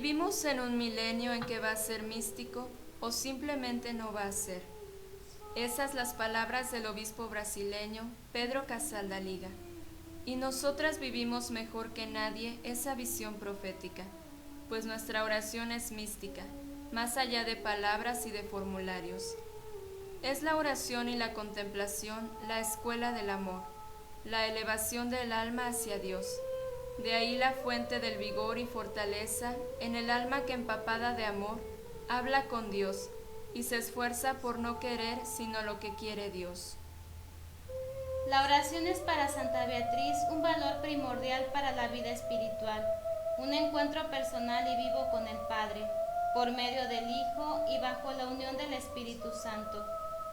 ¿Vivimos en un milenio en que va a ser místico o simplemente no va a ser? Esas las palabras del obispo brasileño Pedro Casal da Liga. Y nosotras vivimos mejor que nadie esa visión profética, pues nuestra oración es mística, más allá de palabras y de formularios. Es la oración y la contemplación la escuela del amor, la elevación del alma hacia Dios. De ahí la fuente del vigor y fortaleza en el alma que empapada de amor habla con Dios y se esfuerza por no querer sino lo que quiere Dios. La oración es para Santa Beatriz un valor primordial para la vida espiritual, un encuentro personal y vivo con el Padre, por medio del Hijo y bajo la unión del Espíritu Santo,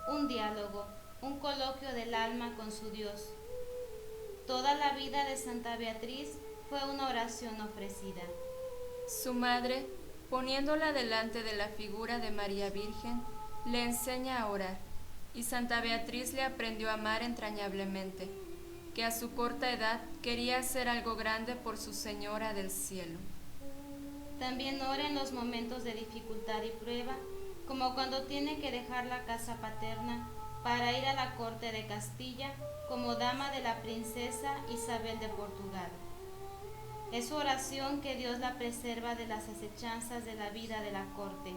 un diálogo, un coloquio del alma con su Dios. Toda la vida de Santa Beatriz fue una oración ofrecida. Su madre, poniéndola delante de la figura de María Virgen, le enseña a orar, y Santa Beatriz le aprendió a amar entrañablemente, que a su corta edad quería hacer algo grande por su Señora del Cielo. También ora en los momentos de dificultad y prueba, como cuando tiene que dejar la casa paterna para ir a la corte de Castilla como dama de la princesa Isabel de Portugal. Es su oración que Dios la preserva de las acechanzas de la vida de la corte,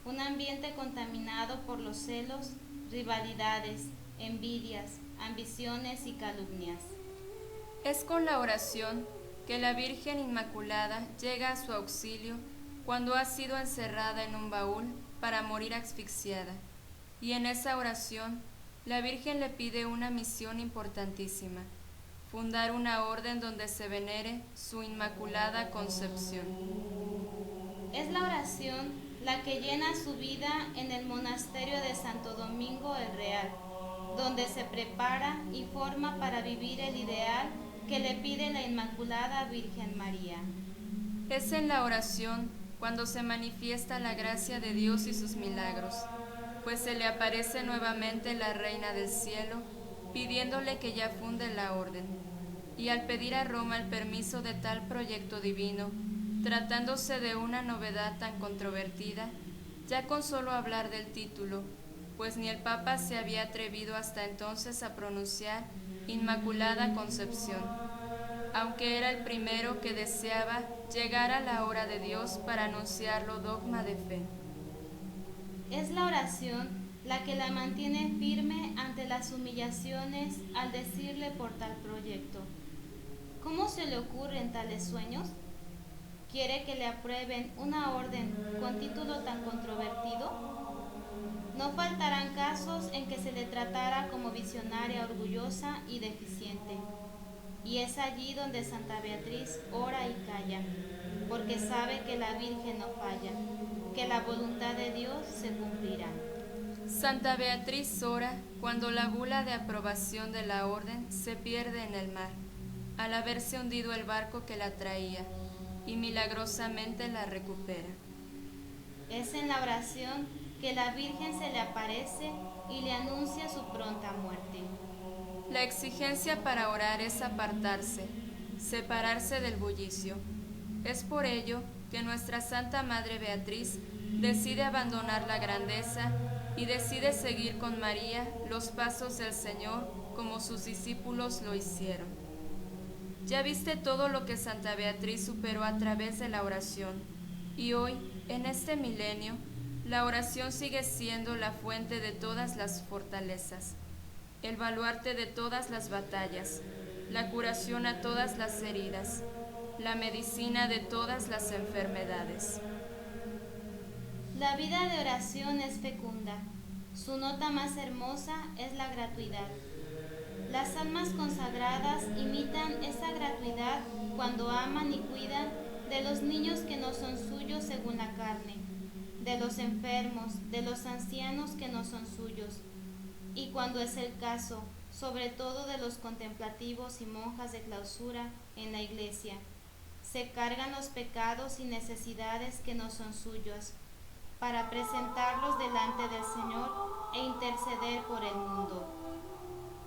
un ambiente contaminado por los celos, rivalidades, envidias, ambiciones y calumnias. Es con la oración que la Virgen Inmaculada llega a su auxilio cuando ha sido encerrada en un baúl para morir asfixiada, y en esa oración la Virgen le pide una misión importantísima: fundar una orden donde se venere su Inmaculada Concepción. Es la oración la que llena su vida en el monasterio de Santo Domingo el Real, donde se prepara y forma para vivir el ideal que le pide la Inmaculada Virgen María. Es en la oración cuando se manifiesta la gracia de Dios y sus milagros, pues se le aparece nuevamente la Reina del Cielo, pidiéndole que ya funde la orden. Y al pedir a Roma el permiso de tal proyecto divino, tratándose de una novedad tan controvertida, ya con solo hablar del título, pues ni el Papa se había atrevido hasta entonces a pronunciar Inmaculada Concepción, aunque era el primero que deseaba llegar a la hora de Dios para anunciarlo dogma de fe. Es la oración la que la mantiene firme ante las humillaciones al decirle por tal proyecto: ¿cómo se le ocurren tales sueños? ¿Quiere que le aprueben una orden con título tan controvertido? No faltarán casos en que se le tratara como visionaria orgullosa y deficiente. Y es allí donde Santa Beatriz ora y calla, porque sabe que la Virgen no falla, que la voluntad de Dios se cumplirá. Santa Beatriz ora cuando la bula de aprobación de la orden se pierde en el mar, al haberse hundido el barco que la traía, y milagrosamente la recupera. Es en la oración que la Virgen se le aparece y le anuncia su pronta muerte. La exigencia para orar es apartarse, separarse del bullicio. Es por ello que nuestra Santa Madre Beatriz decide abandonar la grandeza y decide seguir con María los pasos del Señor como sus discípulos lo hicieron. Ya viste todo lo que Santa Beatriz superó a través de la oración, y hoy, en este milenio, la oración sigue siendo la fuente de todas las fortalezas, el baluarte de todas las batallas, la curación a todas las heridas, la medicina de todas las enfermedades. La vida de oración es fecunda. Su nota más hermosa es la gratuidad. Las almas consagradas imitan esa gratuidad cuando aman y cuidan de los niños que no son suyos según la carne, de los enfermos, de los ancianos que no son suyos, y cuando es el caso, sobre todo de los contemplativos y monjas de clausura en la iglesia, se cargan los pecados y necesidades que no son suyos, para presentarlos delante del Señor e interceder por el mundo.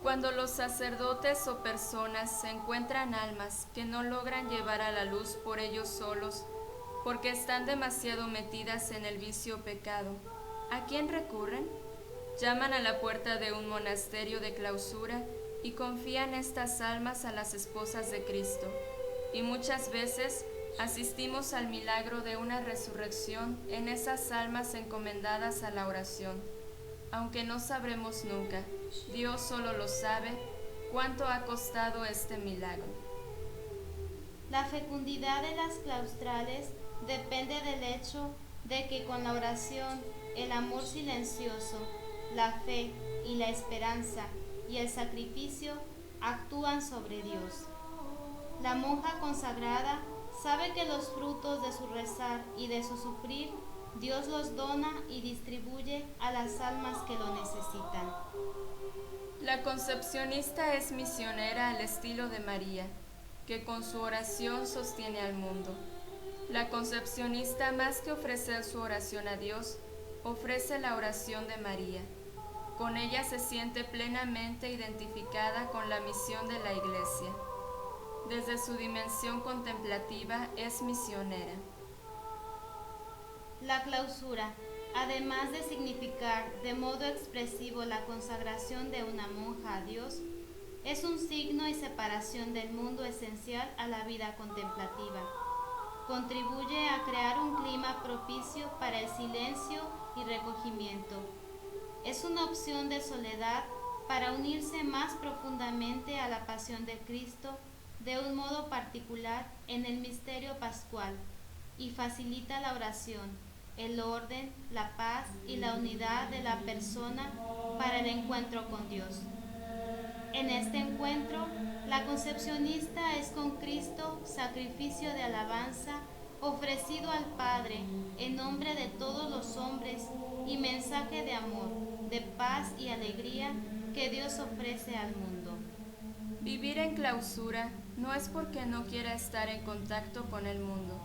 Cuando los sacerdotes o personas se encuentran almas que no logran llevar a la luz por ellos solos, porque están demasiado metidas en el vicio pecado. ¿A quién recurren? Llaman a la puerta de un monasterio de clausura y confían estas almas a las esposas de Cristo. Y muchas veces asistimos al milagro de una resurrección en esas almas encomendadas a la oración. Aunque no sabremos nunca, Dios solo lo sabe, cuánto ha costado este milagro. La fecundidad de las claustrales depende del hecho de que con la oración, el amor silencioso, la fe y la esperanza y el sacrificio actúan sobre Dios. La monja consagrada sabe que los frutos de su rezar y de su sufrir, Dios los dona y distribuye a las almas que lo necesitan. La concepcionista es misionera al estilo de María, que con su oración sostiene al mundo. La concepcionista, más que ofrecer su oración a Dios, ofrece la oración de María. Con ella se siente plenamente identificada con la misión de la Iglesia. Desde su dimensión contemplativa es misionera. La clausura, además de significar de modo expresivo la consagración de una monja a Dios, es un signo y separación del mundo esencial a la vida contemplativa. Contribuye a crear un clima propicio para el silencio y recogimiento. Es una opción de soledad para unirse más profundamente a la pasión de Cristo de un modo particular en el misterio pascual y facilita la oración, el orden, la paz y la unidad de la persona para el encuentro con Dios. En este encuentro, la concepcionista es con Cristo sacrificio de alabanza ofrecido al Padre en nombre de todos los hombres y mensaje de amor, de paz y alegría que Dios ofrece al mundo. Vivir en clausura no es porque no quiera estar en contacto con el mundo,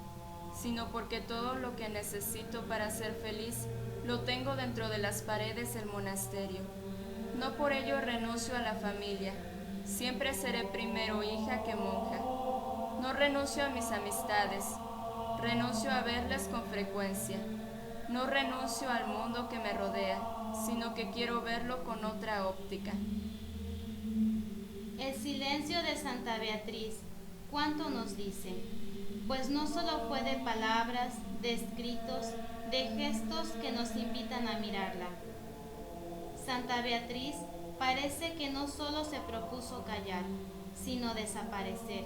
sino porque todo lo que necesito para ser feliz lo tengo dentro de las paredes del monasterio. No por ello renuncio a la familia, siempre seré primero hija que monja. No renuncio a mis amistades, renuncio a verles con frecuencia. No renuncio al mundo que me rodea, sino que quiero verlo con otra óptica. El silencio de Santa Beatriz, ¿cuánto nos dice? Pues no solo fue de palabras, de escritos, de gestos que nos invitan a mirarla. Santa Beatriz parece que no solo se propuso callar, sino desaparecer.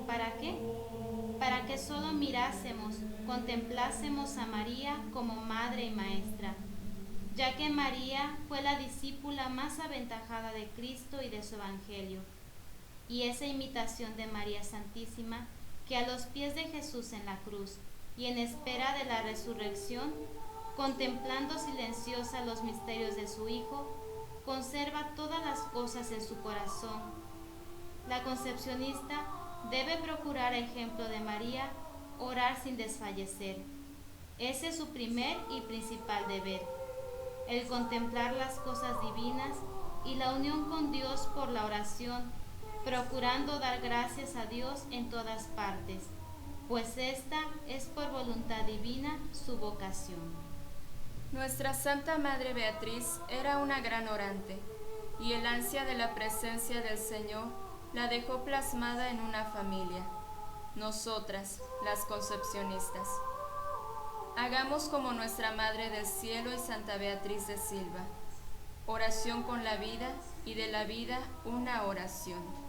¿Para qué? Para que solo mirásemos, contemplásemos a María como madre y maestra, ya que María fue la discípula más aventajada de Cristo y de su Evangelio, y esa imitación de María Santísima que a los pies de Jesús en la cruz y en espera de la resurrección, contemplando silenciosa los misterios de su Hijo, conserva todas las cosas en su corazón. La concepcionista debe procurar, a ejemplo de María, orar sin desfallecer. Ese es su primer y principal deber, el contemplar las cosas divinas y la unión con Dios por la oración, procurando dar gracias a Dios en todas partes, pues esta es por voluntad divina su vocación. Nuestra Santa Madre Beatriz era una gran orante, y el ansia de la presencia del Señor la dejó plasmada en una familia, nosotras, las concepcionistas. Hagamos como nuestra Madre del Cielo y Santa Beatriz de Silva, oración con la vida y de la vida una oración.